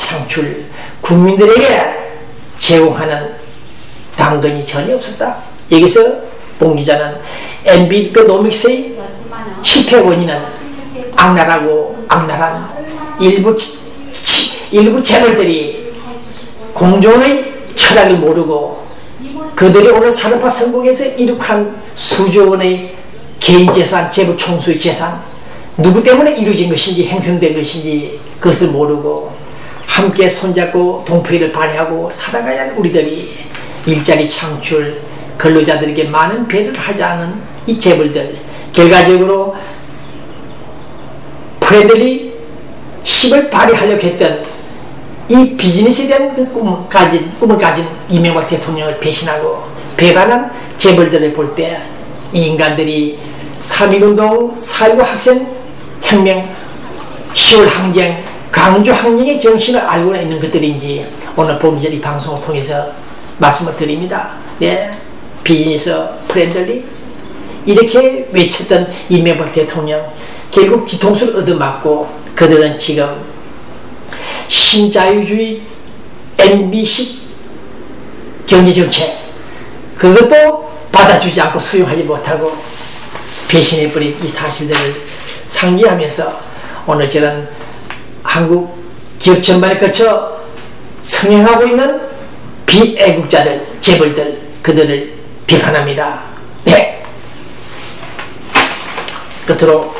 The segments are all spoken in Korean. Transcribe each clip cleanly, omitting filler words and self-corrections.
창출, 국민들에게 제공하는 당근이 전혀 없었다. 여기서 봉 기자는 엠비더노믹스의 실패 원인은 악랄한 일부 재벌들이 공존의 철학을 모르고 그들이 오늘 산업화 성공에서 이룩한 수조 원의 개인재산, 재벌 총수의 재산, 누구 때문에 이루어진 것인지 형성된 것인지 그것을 모르고 함께 손잡고 동포회를 발휘하고 살아가야 하는 우리들이 일자리 창출, 근로자들에게 많은 배려를 하지 않은 이 재벌들, 결과적으로 프레들리 10을 발휘하려고 했던 이 비즈니스에 대한 그 꿈을 가진 이명박 대통령을 배신하고 배반한 재벌들을 볼 때 이 인간들이 3.1운동, 4.19 학생혁명, 10월 항쟁, 강주 항쟁의 정신을 알고 있는 것들인지 오늘 봄절 이 방송을 통해서 말씀을 드립니다. 네, 비즈니스 프렌들리 이렇게 외쳤던 이명박 대통령 결국 뒤통수를 얻어맞고 그들은 지금 신자유주의 MB식 경제정책 그것도 받아주지 않고 수용하지 못하고 배신해버린 이 사실들을 상기하면서 오늘 저는 한국 기업 전반에 걸쳐 성행하고 있는 비애국자들, 재벌들 그들을 비판합니다. 네. 끝으로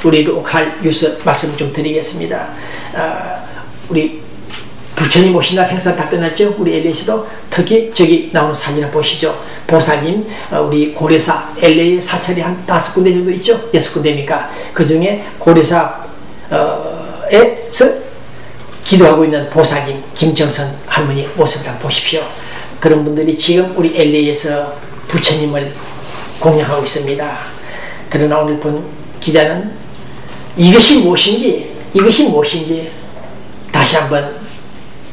우리 로컬 뉴스 말씀 좀 드리겠습니다. 우리 부처님 오신 날 행사 다 끝났죠? 우리 LA에서도 특히 저기 나오는 사진을 보시죠. 보살님, 우리 고려사, LA에 사찰이 한 5군데 정도 있죠? 6군데니까. 그 중에 고려사에서 기도하고 있는 보살님, 김정선 할머니 모습을 한번 보십시오. 그런 분들이 지금 우리 LA에서 부처님을 공양하고 있습니다. 그러나 오늘 본 기자는 이것이 무엇인지 다시 한번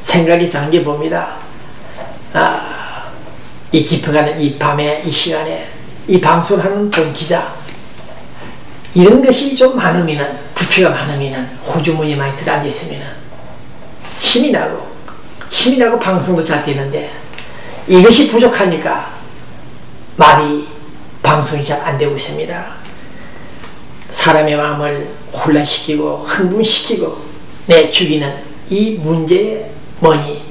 생각이 잠겨 봅니다. 이 깊어가는 이 밤에 이 시간에 이 방송을 하는 본 기자 이런 것이 좀 많으면 부피가 많으면 호주머니에 많이 들어앉아 있으면 힘이 나고 방송도 잘 되는데 이것이 부족하니까 말이 방송이 잘 안 되고 있습니다. 사람의 마음을 혼란시키고 흥분시키고 죽이는 이 문제의 뭐니?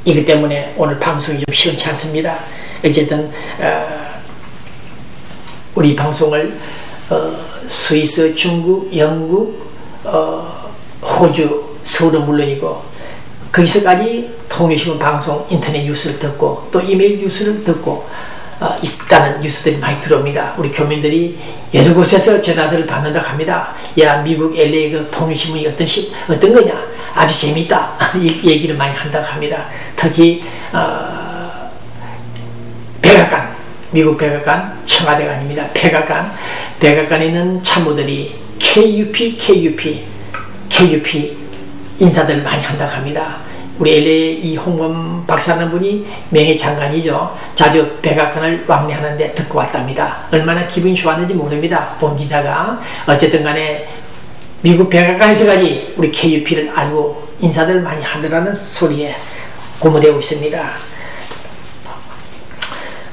이것 때문에 오늘 방송이 좀 시원치 않습니다. 어쨌든 우리 방송을 스위스, 중국, 영국, 호주, 서울은 물론이고 거기서까지 통일신문 방송, 인터넷 뉴스를 듣고 또 이메일 뉴스를 듣고 있다는 뉴스들이 많이 들어옵니다. 우리 교민들이 여러 곳에서 전화들을 받는다고 합니다. 야, 미국 LA 그 통일신문이 어떤 거냐? 아주 재밌다. 이 얘기를 많이 한다고 합니다. 특히 백악관, 미국 백악관, 청와대가 아닙니다. 백악관에 있는 참모들이 KUP 인사들을 많이 한다고 합니다. 우리 LA 이 홍범 박사라는 분이 명예장관이죠. 자주 백악관을 왕래하는데 듣고 왔답니다. 얼마나 기분이 좋았는지 모릅니다. 본 기자가. 어쨌든 간에 미국 백악관에서까지 우리 KUP를 알고 인사들을 많이 하더라는 소리에 고무되고 있습니다.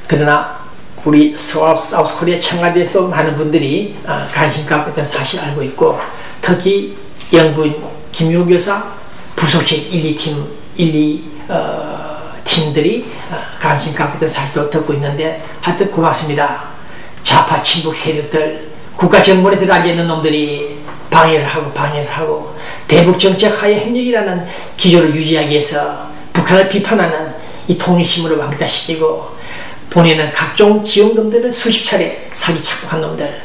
그러나 우리 사우스 코리아 청와대에서 많은 분들이 관심 갖고 있다는 사실 알고 있고 특히 영분 김용우 교사 부속실 1, 2 팀들이 관심 갖고 있던 사실도 듣고 있는데 하여튼 고맙습니다. 좌파 친북 세력들 국가정부에 들어앉아 있는 놈들이 방해를 하고 대북 정책 하에 협력이라는 기조를 유지하기 위해서 북한을 비판하는 이 통일신문을 왕따시키고 보내는 각종 지원금들을 수십 차례 사기 착복한 놈들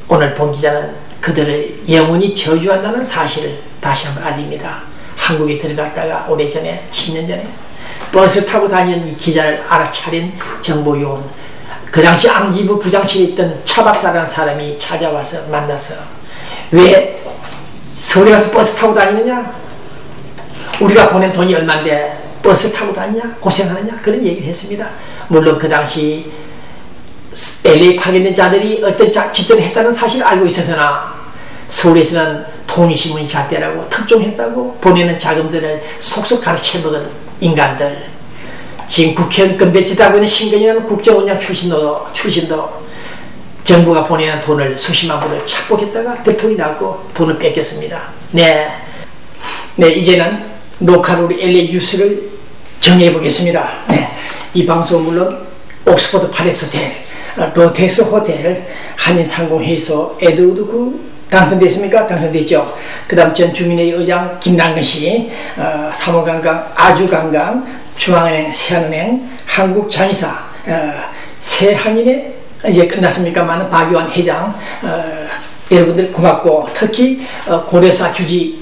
오늘 본 기자는 그들을 영원히 저주한다는 사실을 다시 한번 알립니다. 한국에 들어갔다가 오래전에 10년 전에 버스 타고 다니는 이 기자를 알아차린 정보요원 그 당시 안기부 부장실에 있던 차박사라는 사람이 찾아와서 만나서 왜 서울에 가서 버스 타고 다니느냐? 우리가 보낸 돈이 얼만데 버스 타고 다니냐? 고생하느냐? 그런 얘기를 했습니다. 물론 그 당시 LA 파견된 자들이 어떤 짓들을 했다는 사실을 알고 있어서나 서울에서는 통일신문이 잣대라고 특종했다고 보내는 자금들을 속속 가르쳐먹은 인간들, 지금 국회의원 건배짓 하고 있는 신근이라는 국정원장 출신도 정부가 보내는 돈을 수십만 불을 착복했다가 들통이 나고 돈을 뺏겼습니다. 네, 이제는 로컬 우리 LA 뉴스를 정리해 보겠습니다. 네, 이 방송은 물론 옥스퍼드 파레스 호텔, 로텍스 호텔, 한인상공회의소 에드워드 당선됐습니까? 당선됐죠. 그 다음 전 주민회 의장 김남근씨, 사모관광, 아주관광, 중앙은행, 세한은행, 한국장의사, 세한인회 이제 끝났습니까만 박유한 회장, 여러분들 고맙고, 특히 고려사 주지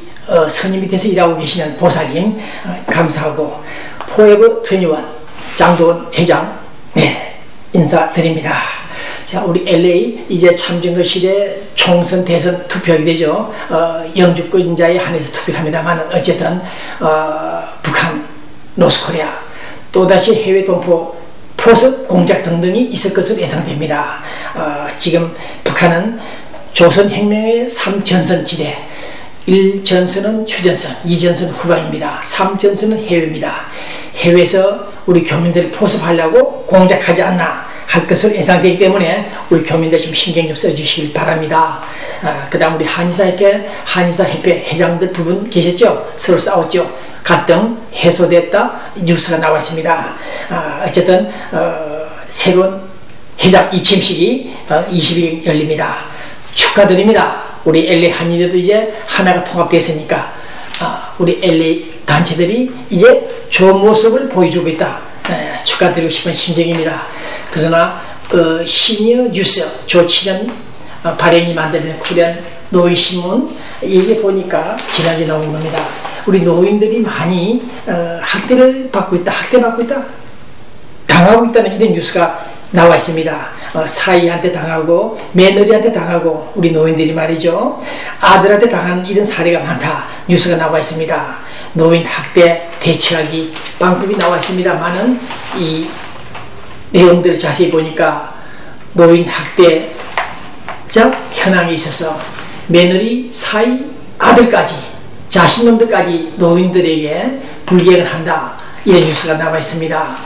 선임 밑에서 일하고 계시는 보살님 감사하고, 포에버 21 장도원 회장, 네, 인사드립니다. 자, 우리 LA 이제 참정거실에 총선 대선 투표하게 되죠. 영주권자에 한해서 투표를 합니다만 어쨌든 북한, 노스코리아 또다시 해외 동포 포섭 공작 등등이 있을 것으로 예상됩니다. 지금 북한은 조선혁명의 3전선 지대, 1전선은 휴전선, 2전선은 후방입니다. 3전선은 해외입니다. 해외에서 우리 교민들을 포섭하려고 공작하지 않나 할 것으로 예상되기 때문에 우리 교민들 좀 신경 좀 써주시길 바랍니다. 그 다음 우리 한의사협회 회장들 두 분 계셨죠? 서로 싸웠죠? 갈등 해소됐다 뉴스가 나와 있습니다. 어쨌든 새로운 회장 이침식이 20일 열립니다. 축하드립니다. 우리 LA 한인회도 이제 하나가 통합됐으니까 우리 LA 단체들이 이제 좋은 모습을 보여주고 있다. 축하드리고 싶은 심정입니다. 그러나 시니어 뉴스 조치련 발행이 만들면 구련 노인신문 이게 보니까 지난주에 나온 겁니다. 우리 노인들이 많이 학대를 받고 있다, 학대받고 있다, 당하고 있다는 이런 뉴스가 나와 있습니다. 사이한테 당하고 며느리한테 당하고 우리 노인들이 말이죠, 아들한테 당하는 이런 사례가 많다 뉴스가 나와 있습니다. 노인 학대 대처하기 방법이 나와 있습니다만은 이 내용들을 자세히 보니까 노인 학대자 현황에 있어서 며느리, 사이, 아들까지 자식놈들까지 노인들에게 불이행을 한다 이런 뉴스가 나와 있습니다.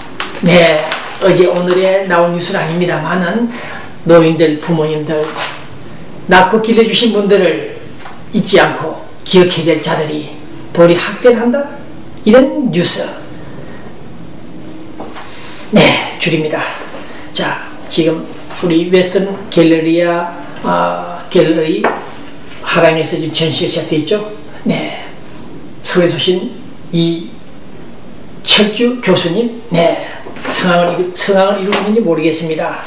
네, 어제 오늘에 나온 뉴스는 아닙니다만은 노인들, 부모님들 낳고 길러주신 분들을 잊지 않고 기억해야 될 자들이 도리 학대를 한다 이런 뉴스. 네, 줄입니다. 자, 지금 우리 웨스턴 갤러리아 갤러리 하랑에서 지금 전시가 시작되어 있죠. 네, 서울에 오신 이철주 교수님, 네, 성황을 이루고 있는지 모르겠습니다.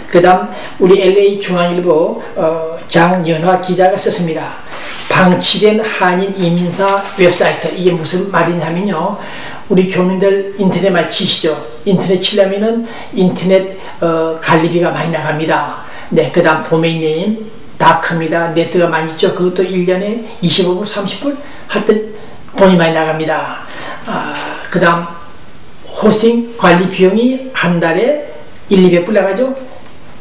그 다음 우리 LA 중앙일보 장연화 기자가 썼습니다. 방치된 한인 이민사 웹사이트, 이게 무슨 말이냐면요, 우리 교민들 인터넷 많이 치시죠. 인터넷 치려면은 인터넷 관리비가 많이 나갑니다. 네, 그 다음 도메인 네임 닷컴이다, 네트가 많이 있죠. 그것도 1년에 25불 30불 하여튼 돈이 많이 나갑니다. 그 다음 호스팅 관리 비용이 한 달에 1,200불 나가죠.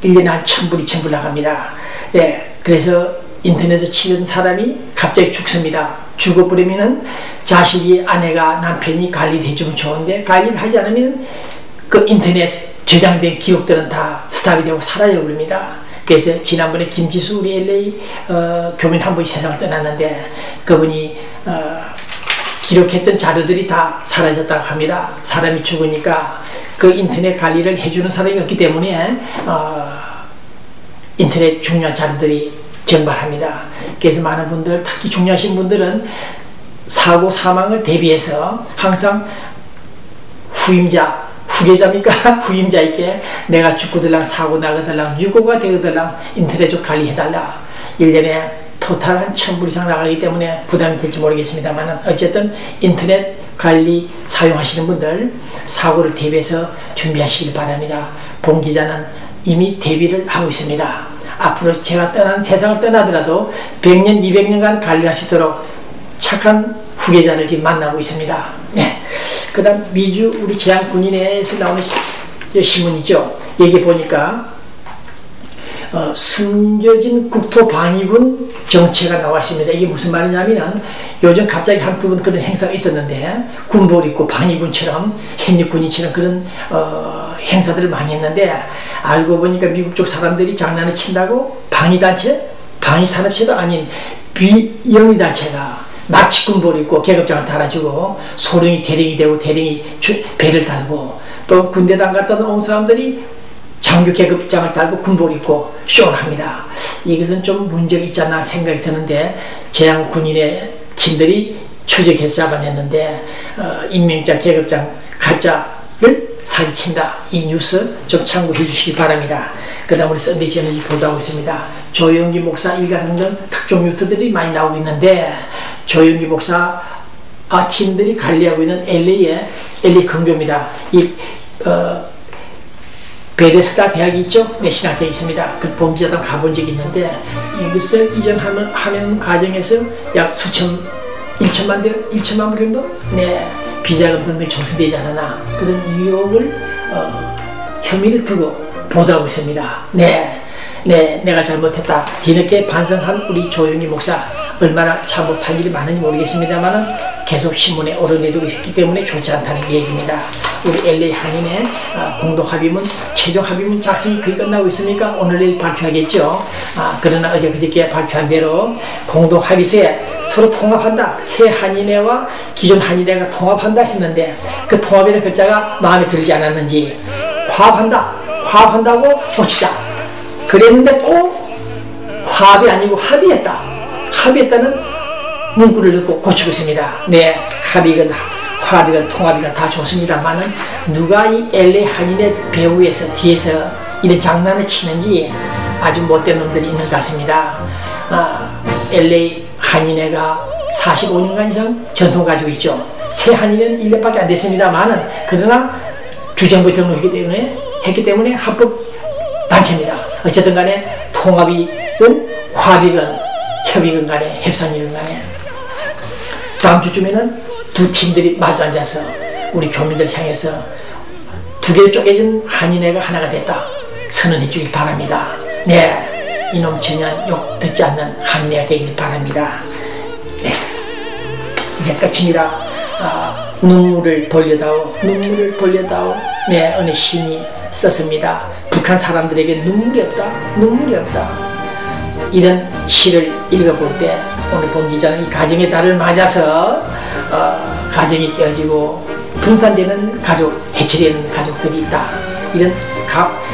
1년에 한 1,000불 2,000불 나갑니다. 네, 그래서 인터넷에 치는 사람이 갑자기 죽습니다. 죽어버리면은 자식이, 아내가, 남편이 관리를 해주면 좋은데 관리를 하지 않으면 그 인터넷 저장된 기록들은 다 스탑이 되고 사라져 버립니다. 그래서 지난번에 김지수 우리 LA 교민 한 분이 세상을 떠났는데 그분이 기록했던 자료들이 다 사라졌다고 합니다. 사람이 죽으니까 그 인터넷 관리를 해주는 사람이 없기 때문에 인터넷 중요한 자료들이 증발합니다. 그래서 많은 분들, 특히 중요하신 분들은 사고 사망을 대비해서 항상 후계자입니까? 후임자에게 내가 죽고들랑 사고 나거들랑 유고가 되거들랑 인터넷 좀 관리해달라. 1년에 토탈 한 1,000불 이상 나가기 때문에 부담이 될지 모르겠습니다만 어쨌든 인터넷 관리 사용하시는 분들 사고를 대비해서 준비하시길 바랍니다. 본 기자는 이미 대비를 하고 있습니다. 앞으로 제가 세상을 떠나더라도 100년, 200년간 관리할 수 있도록 착한 후계자를 지금 만나고 있습니다. 네. 그 다음 미주 우리 제한군인에서 나오는 신문이죠. 여기 보니까 숨겨진 국토 방위군 정체가 나와 있습니다. 이게 무슨 말이냐면 요즘 갑자기 한두 번 그런 행사가 있었는데 군복 입고 방위군처럼 현역군인처럼 그런 행사들을 많이 했는데 알고 보니까 미국 쪽 사람들이 장난을 친다고 방위단체, 방위산업체도 아닌 비영리단체가 마치 군복을 입고 계급장을 달아주고 소령이 대령이 되고 대령이 배를 달고 또 군대도 안 갔다 온 사람들이 장교 계급장을 달고 군복을 입고 쇼를 합니다. 이것은 좀 문제가 있지 않나 생각이 드는데 재향 군인의 팀들이 추적해서 잡아냈는데 임명장 계급장 가짜를 사기친다. 이 뉴스 좀 참고해 주시기 바랍니다. 그다음 우리 썬데이 저널이 보도하고 있습니다. 조영기 목사 일가 등등 특종 뉴스들이 많이 나오고 있는데 조영기 목사 팀들이 관리하고 있는 LA 근교입니다. 이 베데스다 대학이 있죠? 신학대학이 있습니다. 그 봉지자당 가본 적이 있는데 이것을 이전하는 과정에서 약 1천만 불 정도? 네, 비자금 등등이 종수되지 않았나 그런 유혹을 혐의를 두고 보도하고 있습니다. 네, 내가 잘못했다. 뒤늦게 반성한 우리 조영기 목사 얼마나 잘못한 일이 많은지 모르겠습니다만 계속 신문에 오르내리고 있기 때문에 좋지 않다는 얘기입니다. 우리 LA 한인의 공동합의문, 최종 합의문 작성이 거의 끝나고 있으니까 오늘 내일 발표하겠죠. 그러나 어제 그저께 발표한 대로 공동합의서에 서로 통합한다. 새 한인회와 기존 한인회가 통합한다 했는데 그 통합이라는 글자가 마음에 들지 않았는지 화합한다고 고치자. 그랬는데 또 화합이 아니고 합의했다는 문구를 넣고 고치고 있습니다. 네, 합의건 화합이건 통합이건 다 좋습니다만은 누가 이 LA 한인의 배후에서 뒤에서 이런 장난을 치는지 아주 못된 놈들이 있는 것 같습니다. LA 한인회가 45년간 이상 전통 가지고 있죠. 새 한인회는 1년밖에 안 됐습니다만은 그러나 주정부에 등록했기 때문에 합법 단체입니다. 어쨌든 간에 통합이건 화합이건 협의건 간에 협상이건 간에 다음 주쯤에는 두 팀들이 마주 앉아서 우리 교민들 향해서 두 개로 쪼개진 한인회가 하나가 됐다 선언해 주길 바랍니다. 네, 이놈 청년 욕 듣지 않는 한인회가 되길 바랍니다. 네, 이제 끝입니다. 눈물을 돌려다오. 네, 어느 시인이 썼습니다. 북한 사람들에게 눈물이 없다. 이런 시를 읽어볼 때 오늘 본 기자는 이 가정의 달을 맞아서 가정이 깨어지고 분산되는 가족, 해체되는 가족들이 있다. 이런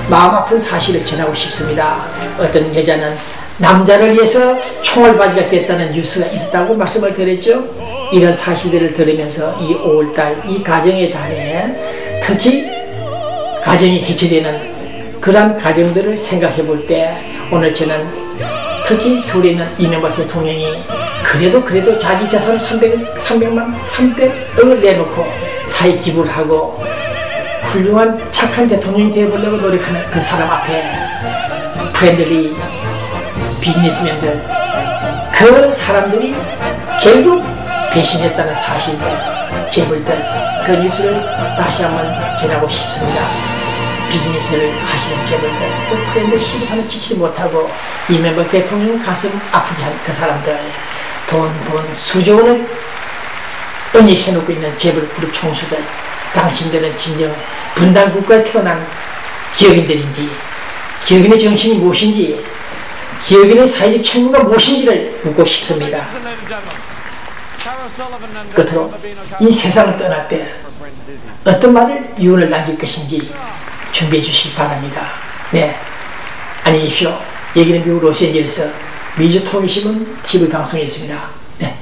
마음 아픈 사실을 전하고 싶습니다. 어떤 여자는 남자를 위해서 총알바지가 됐다는 뉴스가 있었다고 말씀을 드렸죠. 이런 사실들을 들으면서 이 5월달, 이 가정의 달에 특히 가정이 해체되는 그런 가정들을 생각해 볼 때 오늘 저는 특히 서울에 있는 이명박 대통령이 그래도 자기 재산을 300억을 내놓고 사회 기부를 하고 훌륭한 착한 대통령이 되어보려고 노력하는 그 사람 앞에 프렌들리 비즈니스맨들 그 사람들이 결국 배신했다는 사실들, 재벌들 그 뉴스를 다시 한번 전하고 싶습니다. 비즈니스를 하시는 재벌들 또 프렌드 시를 하나 지키지 못하고 이명박 대통령 가슴 아프게 한 그 사람들 돈 수조 원을 은닉해놓고 있는 재벌 그룹 총수들 당신들은 진정 분단 국가에 태어난 기업인들인지 기업인의 정신이 무엇인지 기업인의 사회적 책무가 무엇인지를 묻고 싶습니다. 끝으로 이 세상을 떠날 때 어떤 말을 유언을 남길 것인지 준비해 주시기 바랍니다. 네, 안녕히 계십시오. 여기는 미국 로스앤젤레스 미주 통일신문 TV 방송이었습니다. 네.